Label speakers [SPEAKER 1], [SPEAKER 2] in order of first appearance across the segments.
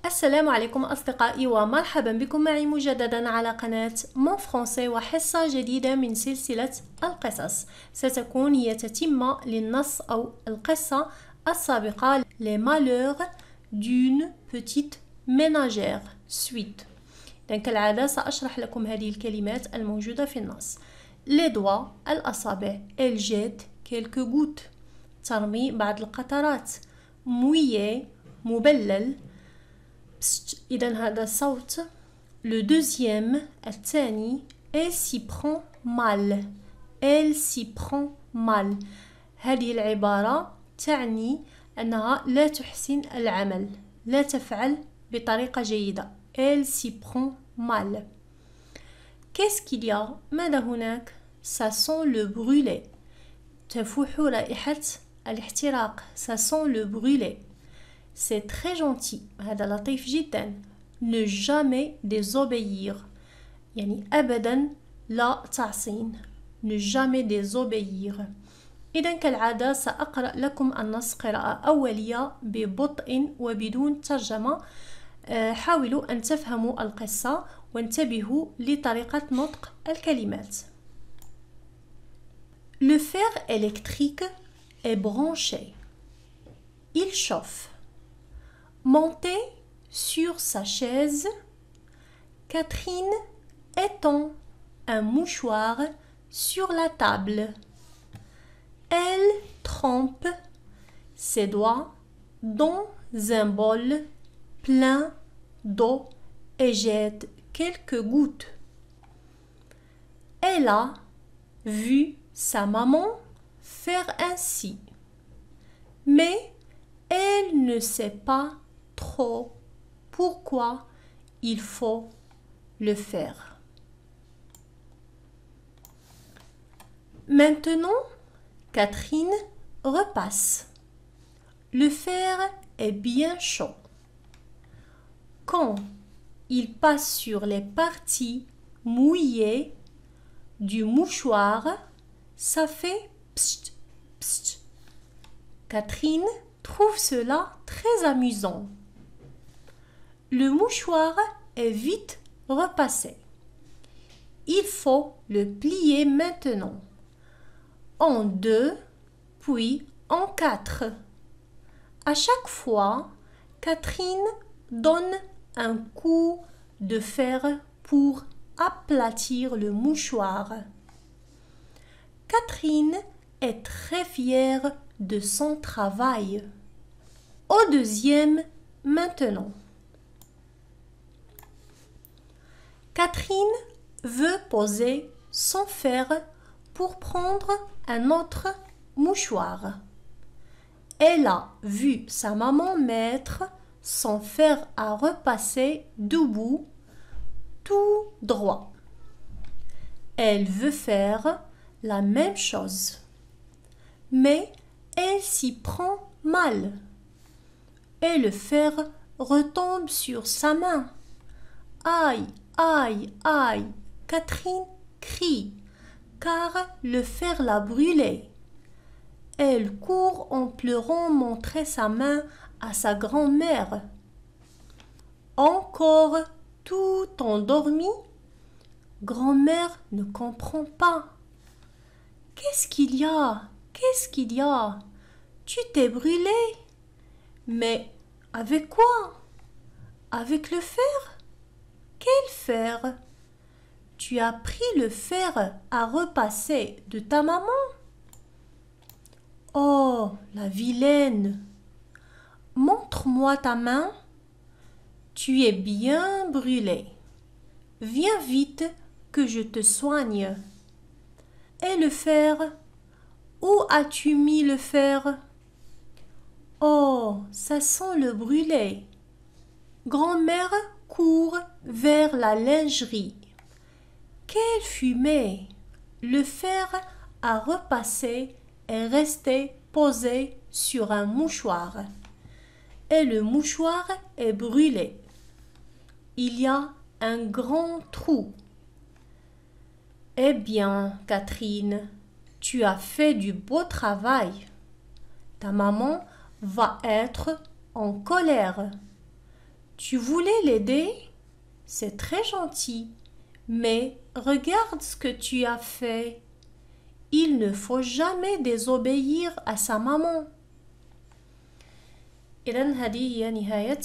[SPEAKER 1] السلام عليكم أصدقائي ومرحبا بكم معي مجددا على قناة مون فرونسي وحصة جديدة من سلسلة القصص ستكون هي تتمة للنص أو القصة السابقة Les malheurs d'une petite ménagère suite. إذن كالعادة سأشرح لكم هذه الكلمات الموجودة في النص. Les doigts الأصابع Elle jette quelques gouttes ترمي بعض القطرات mouillé مبلل إذن هذا الصوت. Le deuxième الثاني Elle s'y prend mal Elle s'y prend mal هذه العبارة تعني أنها لا تحسن العمل لا تفعل بطريقة جيدة Elle s'y prend mal. Qu'est-ce qu'il y a ماذا هناك Ça sent le brûlé تفوح رائحة الاحتراق Ça sent le brûlé. C'est très gentil هذا لطيف جدا. Ne jamais désobéir يعني أبدا لا تعصين. Ne jamais désobéir. إذن كالعادة سأقرأ لكم النص قراءة أولية ببطء وبدون ترجمة. حاولوا أن تفهموا القصة وانتبهوا لطريقة نطق الكلمات. Le fer électrique est branché. Il chauffe. Montée sur sa chaise, Catherine étend un mouchoir sur la table. Elle trempe ses doigts dans un bol plein d'eau et jette quelques gouttes. Elle a vu sa maman faire ainsi, mais elle ne sait pas trop pourquoi il faut le faire. Maintenant, Catherine repasse. Le fer est bien chaud. Quand il passe sur les parties mouillées du mouchoir, ça fait pst, pst. Catherine trouve cela très amusant. Le mouchoir est vite repassé. Il faut le plier maintenant. En 2, puis en 4. À chaque fois, Catherine donne un coup de fer pour aplatir le mouchoir. Catherine est très fière de son travail. Au deuxième, maintenant. Catherine veut poser son fer pour prendre un autre mouchoir. Elle a vu sa maman mettre son fer à repasser debout, tout droit. Elle veut faire la même chose, mais elle s'y prend mal. Et le fer retombe sur sa main. Aïe, aïe, aïe, Catherine crie, car le fer l'a brûlée. Elle court en pleurant montrer sa main à sa grand-mère. Encore tout endormie, grand-mère ne comprend pas. Qu'est-ce qu'il y a? Qu'est-ce qu'il y a? Tu t'es brûlée. Mais avec quoi? Avec le fer? Quel fer? Tu as pris le fer à repasser de ta maman? Oh, la vilaine! Montre-moi ta main. Tu es bien brûlée. Viens vite que je te soigne. Et le fer? Où as-tu mis le fer? Oh, ça sent le brûlé. Grand-mère court vers la lingerie. Quelle fumée! Le fer à repasser est resté posé sur un mouchoir. Et le mouchoir est brûlé. Il y a un grand trou. Eh bien, Catherine, tu as fait du beau travail. Ta maman va être en colère. Tu voulais l'aider? C'est très gentil. Mais regarde ce que tu as fait. Il ne faut jamais désobéir à sa maman. إذن هذه هي نهاية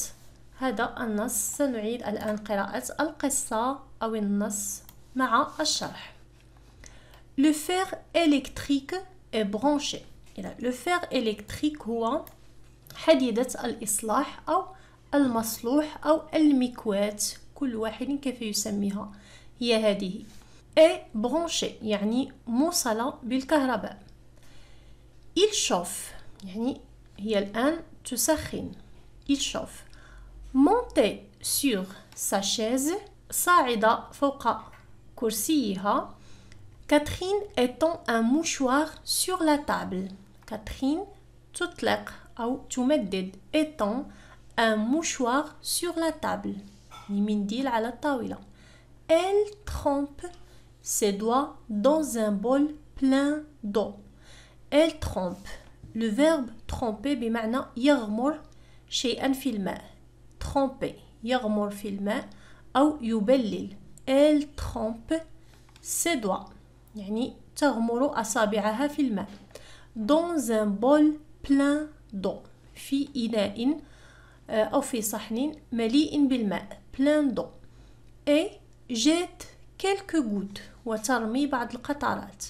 [SPEAKER 1] هذا النص. سنعيد الآن قراءة القصة أو النص مع الشرح. Le fer électrique est branché. Le fer électrique هو حديدة الإصلاح أو المصلوح أو المكواة، كل واحد كيف يسميها، هي هذه. est branché يعني موصلة بالكهرباء. il chauffe يعني هي الآن تسخن. il chauffe. monter sur sa chaise صاعدة فوق كرسيها. Catherine étend un mouchoir sur la table. Catherine تطلق أو تمدد étend un mouchoir sur la table. منديل على الطاولة. Elle trempe ses doigts dans un bol plein d'eau. Elle trempe. Le verbe tremper بمعنى يغمر شيئا في الماء. tremper يغمر في الماء أو يبلل. Elle trempe ses doigts يعني تغمر أصابعها في الماء. dans un bol plein d'eau في إناء أو في صحن مليء بالماء. plein d'eau. et jette quelques gouttes وترمي بعض القطرات.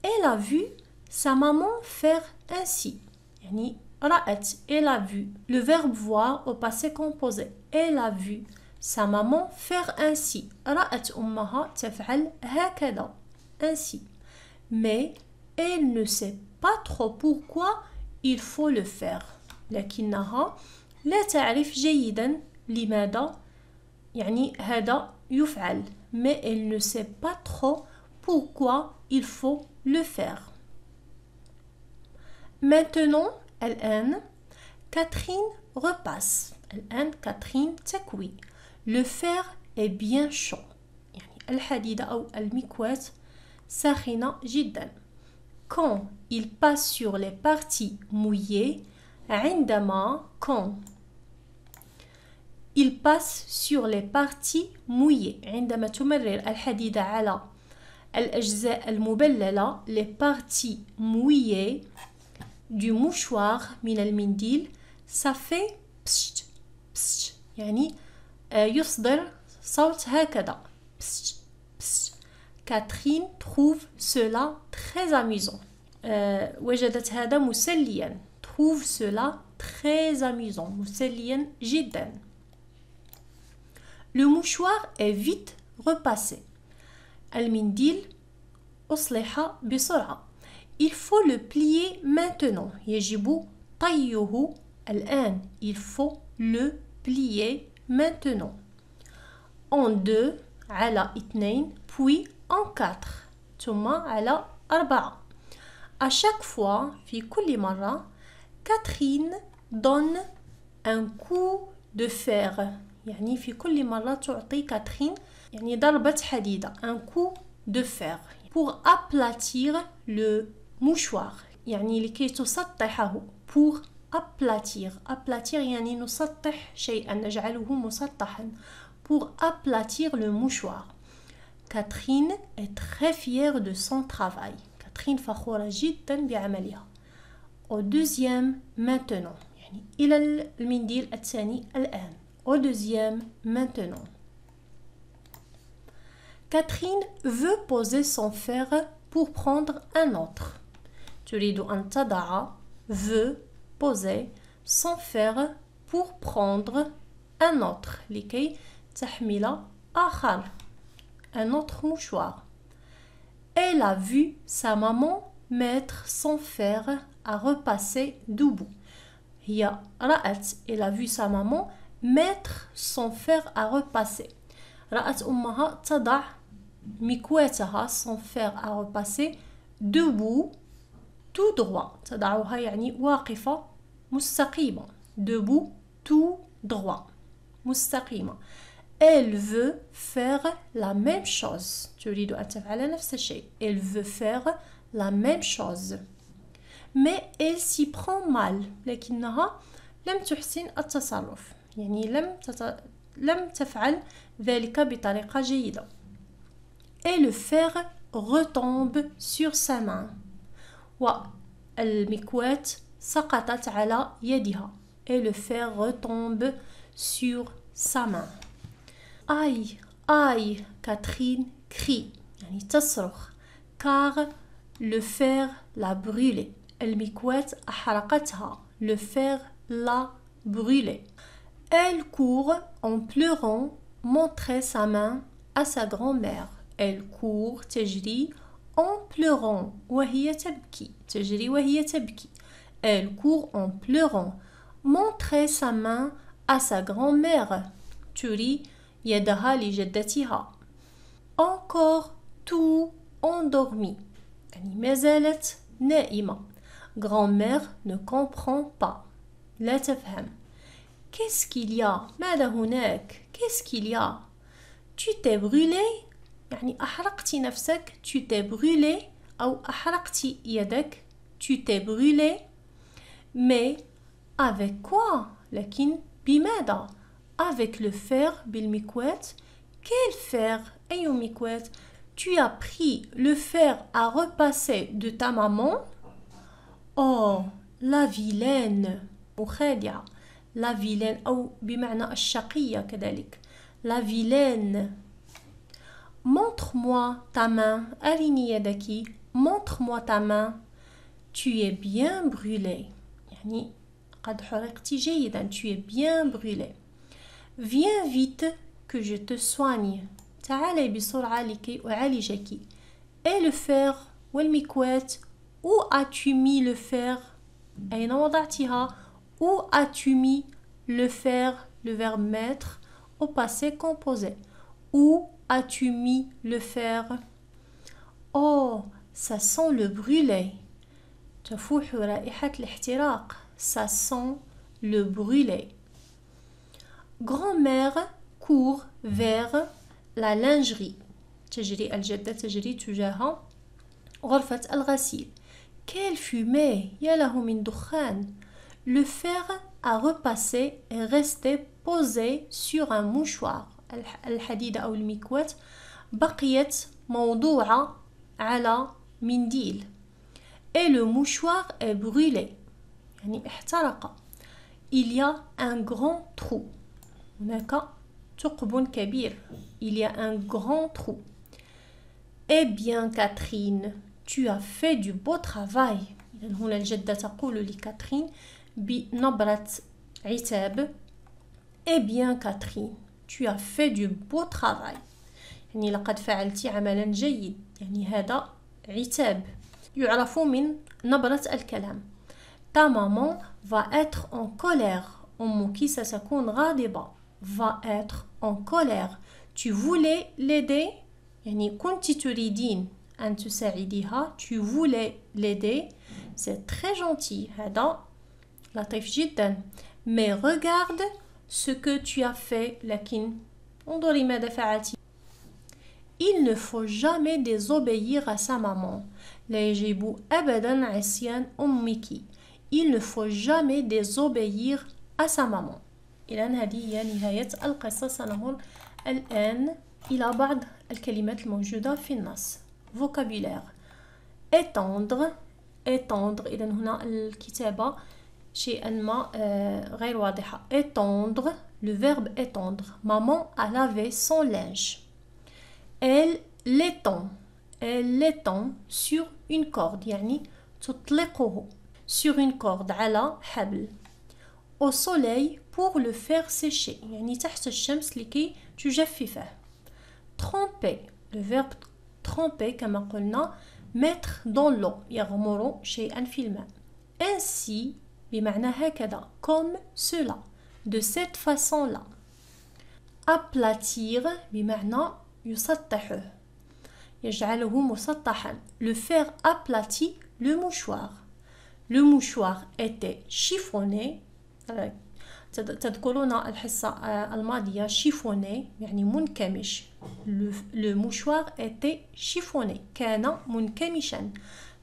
[SPEAKER 1] Elle a vu sa maman faire ainsi يعني رأت. Elle a vu. Le verbe voir au passé composé. Elle a vu sa maman faire ainsi. رأت أمها تفعل هكذا ainsi. mais elle ne sait pas trop pourquoi il faut le faire. لكنها لا تعرف جيدا لماذا يعني هذا يفعل. mais elle ne sait pas trop pourquoi il faut le faire. maintenant الآن Catherine repasse. الآن Catherine تكوي. le fer est bien chaud يعني الحديدة أو المكواة ساخنة جدا. quand il passe sur les parties mouillées عندما quand il passe sur les parties mouillées عندما تمرر الحديدة على الأجزاء المبللة les parties mouillées du mouchoir من المنديل ça fait psst psst يعني يصدر صوت هكذا psst psst. Catherine trouve cela très amusant. وجدت هذا مسليا. trouve cela très amusant مسليا جدا. Le mouchoir est vite repassé. المنديل أصلح بسرعة. Il faut le plier maintenant. يجب طيه الآن. Il faut le plier maintenant. en deux على اثنين puis en quatre ثم على أربعة. à chaque fois في كل مرة Catherine donne un coup de fer يعني في كل مرة تعطي كاترين يعني ضربة حديدة un coup de fer pour aplatir le mouchoir يعني لكي تسطحه. pour aplatir aplatir يعني نسطح شيئا نجعله مسطحا. pour aplatir le mouchoir. Catherine est très fière de son travail. Catherine فخورة جدا بعملها. au deuxième maintenant يعني إلى المنديل الثاني الآن. au deuxième maintenant. Catherine veut poser son fer pour prendre un autre. تريد أن تضع veut poser son fer pour prendre un autre لكي تحمل آخر un autre mouchoir. Elle a vu sa maman mettre son fer à repasser debout. هي رأت elle a vu sa maman mettre son fer à repasser. رأت أمها تضع مكواتها son fer à repasser debout tout droit. تضعها يعني واقفة مستقيمة. debout tout droit مستقيمة. Elle veut faire la même chose. تريد أن تفعل نفس الشيء. Elle veut faire la même chose. mais elle s'y prend mal. لكنها لم تحسن التصرف. يعني لم تفعل ذلك بطريقة جيدة. Et le fer retombe sur sa main. والمكواة سقطت على يدها. Et le fer retombe sur sa main. Aïe, aïe, Catherine crie. يعني تصرخ. Car le fer l'a brûlé. المكواة أحرقتها. Le fer l'a brûlé. Elle court en pleurant montrer sa main à sa grand-mère. Elle court تجري en pleurant وهي تبكي. تجري وهي تبكي. Elle court en pleurant montrer sa main à sa grand-mère. تري يدها لجدتها. Encore tout endormi. يعني ما زالت نائمة. Grand-mère ne comprend pas. لا تفهم. Qu'est-ce qu'il y a? ماذا هناك? Qu'est-ce qu'il y a? Tu t'es brûlé? يعني أحرقتي نفسك. Tu t'es brûlé أو أحرقتي يدك. Tu t'es brûlé. Mais avec quoi? لكن بماذا؟ Avec le fer بالمكواة. Quel fer? أي مكواة? Tu as pris le fer à repasser de ta maman? Oh, la vilaine. مخادعة. La vilaine أو بمعنى الشقية كذلك. La vilaine. Montre-moi ta main. أرني يدك. Montre-moi ta main. Tu es bien brûlé. يعني قد حرقت جيدا. Tu es bien brûlé. Viens vite que je te soigne. تعالي بسرعة لكي أعالجك. Et le fer والمكواة. Où as-tu mis le fer? أين وضعتها? Où as-tu mis le fer? Le verbe mettre au passé composé. Où as-tu mis le fer? Oh, ça sent le brûlé. تفوح رائحة الاحتراق. Ça sent le brûlé. Grand-mère court vers la lingerie. تجري الجدة تجري تجاه غرفة الغسيل. Quelle fumée! يا له من دخان. Le fer à repasser est resté posé sur un mouchoir. الحديدة أو المكواة بقيت موضوعة على منديل. Et le mouchoir est brûlé. يعني احترق. Il y a un grand trou. هناك ثقب كبير. Il y a un grand trou. Eh bien Catherine, tu as fait du beau travail. إذن هنا الجدة تقول لكاترين بنبرة عتاب. Eh bien Catherine, tu as fait du beau travail. يعني لقد فعلت عملا جيد. يعني هذا عتاب يعرف من نبرة الكلام. Ta maman va être en colère. أمك ستكون غاضبة. Va être en colère. Tu voulais l'aider. يعني كنت تريدين أن تساعديها. Tu voulais l'aider. C'est très gentil. هذا لطيف جدا. Mais regarde ce que tu as fait. لكن انظري ماذا فعلت. Il ne faut jamais désobéir à sa maman. لا يجب أبدا عصيان أمك. Il ne faut jamais désobéir à sa maman. إذن هذه هي نهاية القصة. سنمر الآن إلى بعض الكلمات الموجودة في النص. vocabulaire. étendre. étendre. إذن هنا الكتابة شيئا ما غير واضحة. étendre. le verbe étendre. Maman a lavé son linge. Elle l'étend. Elle l'étend sur une corde. يعني تطلقه sur une corde على حبل. au soleil pour le faire sécher. يعني تحت الشمس لكي تجففه. tremper. le verbe tremper كما قلنا mettre dans l'eau. يغمر شيئا في الماء. ainsi بمعنى هكذا. comme cela. de cette façon là. aplatir بمعنى يسطحه. يجعله مسطحا. le fer aplatit le mouchoir. le mouchoir était chiffonné. تذكرون الحصة الماضية chiffonné يعني منكمش. le mouchoir était chiffonné. كان منكمشا.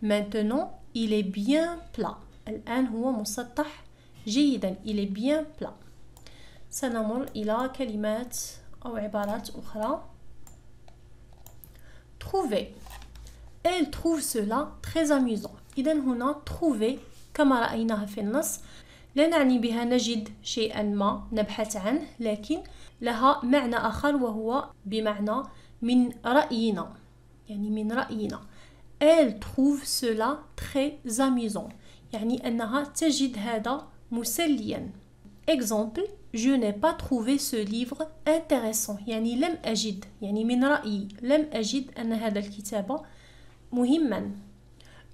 [SPEAKER 1] maintenant il est bien plat. الآن هو مسطح جيدا. il est bien plat. سنمر إلى كلمات أو عبارات أخرى. trouver. Elle trouve cela très amusant. إذا هنا trouver كما رأيناها في النص لا نعني بها نجد شيئا ما نبحث عنه، لكن لها معنى آخر وهو بمعنى من رأينا، يعني من رأينا. Elle trouve cela très amusant، يعني أنها تجد هذا مسليا. Exemple: je n'ai pas trouvé ce livre intéressant، يعني لم أجد، يعني من رأيي لم أجد أن هذا الكتاب مهما.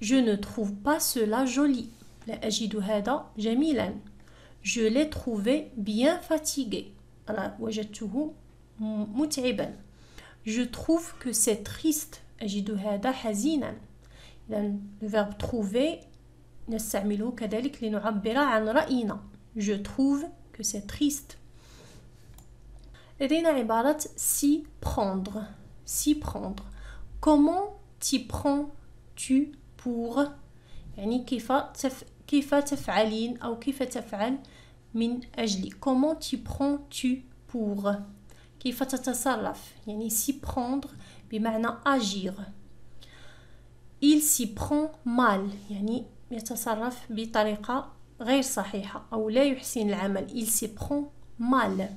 [SPEAKER 1] Je ne trouve pas cela joli، لا أجد هذا جميلا. Je l'ai trouvé bien fatigué، أنا وجدته متعبا. Je trouve que c'est triste، أجد هذا حزينا. إذا le verbe trouver نستعمله كذلك لنعبر عن رأينا. Je trouve que c'est triste. لدينا عبارة s'y prendre. s'y prendre. Comment t'y prends-tu pour؟ يعني كيف تفعلين أو كيف تفعل من أجلي. Comment t'y prends-tu pour؟ كيف تتصرف، يعني s'y prendre بمعنى agir. Il s'y prend mal، يعني يتصرف بطريقة غير صحيحة أو لا يحسن العمل. Il s'y prend mal.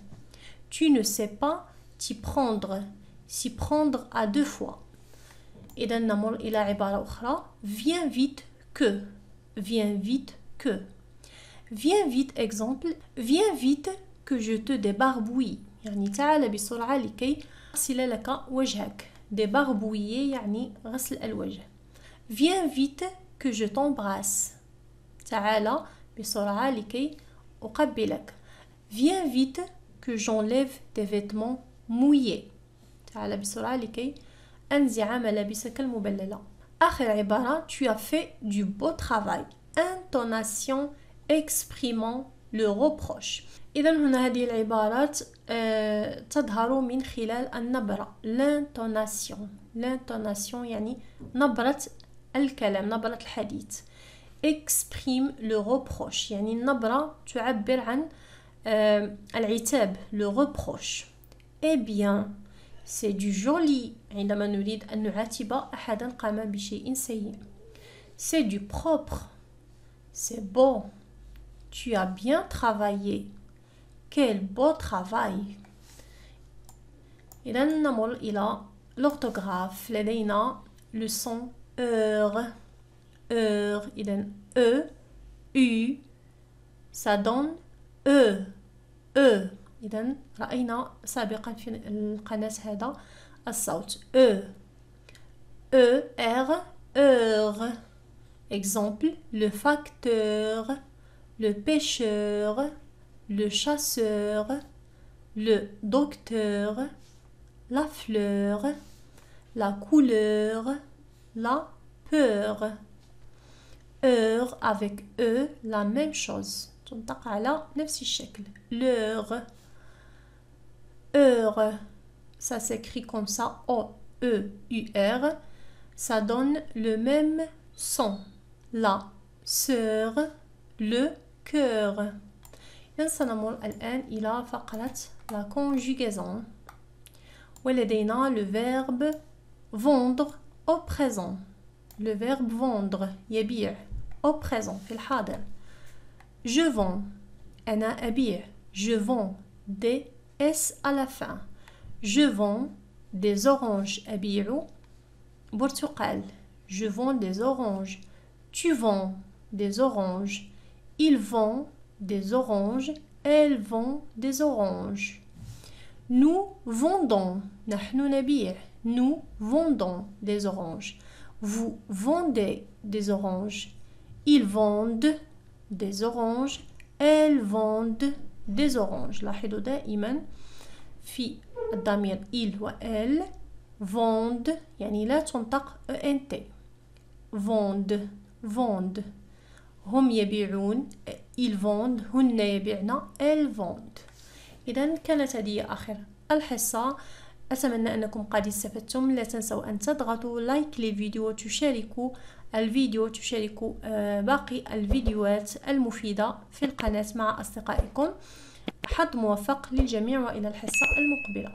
[SPEAKER 1] Tu ne sais pas t'y prendre. s'y prendre à deux fois. إذا نمر إلى عبارة أخرى. Viens vite que. Viens vite que. Viens vite exemple. Viens vite que je te débarbouille. يعني تعال بسرعة لكي أغسل لك وجهك. débarbouiller يعني غسل الوجه. Viens vite que je t'embrasse. تعال بسرعة لكي أقبلك. Viens vite que j'enlève tes vêtements mouillés. تعال بسرعة لكي أنزع ملابسك المبللة. آخر عبارة. Tu as fait du beau travail. Intonation exprimant le reproche. إذا هنا هذه العبارات تظهر من خلال النبرة. l'intonation يعني نبرة الكلام، نبرة الحديث. exprime le reproche يعني النبرة تعبر عن العتاب. le reproche. Eh bien c'est du joli عندما نريد أن نعاتب أحدا قام بشيء سيء. c'est du propre. c'est beau. tu as bien travaillé. quel beau travail. إذا نمر إلى l'orthographe. لدينا le son heure. إذا U ça donne إذا رأينا سابقا في القناة هذا الصوت R heure. Exemple: le facteur, le pêcheur, le chasseur, le docteur, la fleur, la couleur, la peur. Heure avec la même chose، تنطق على نفس الشكل. l'heure. Heure, ça s'écrit comme ça, O-E-U-R. Ça donne le même son. La sœur, le cœur. سنمر الآن إلى فقرة la conjugaison. ولدينا le verbe vendre au présent. le verbe vendre يبيع au présent في الحاضر. je vends أنا أبيع. je vends des S à la fin. je vends des oranges أبيع برتقال. je vends des oranges. tu vends des oranges. il vend des oranges. elle vend des oranges. nous vendons نحن نبيع. nous vendons des oranges. vous vendez des oranges. ils vendent des oranges. elles vendent des oranges. لاحظوا دائما في الضمير il و elle vendent يعني لا تنطق ENT. vendent هم يبيعون. ils vendent هن يبيعن. elles vendent. إذا كانت هذه آخر الحصة. أتمنى أنكم قد استفدتم. لا تنسوا أن تضغطوا لايك للفيديو وتشاركوا الفيديو باقي الفيديوهات المفيدة في القناة مع أصدقائكم. حظ موفق للجميع وإلى الحصة المقبلة.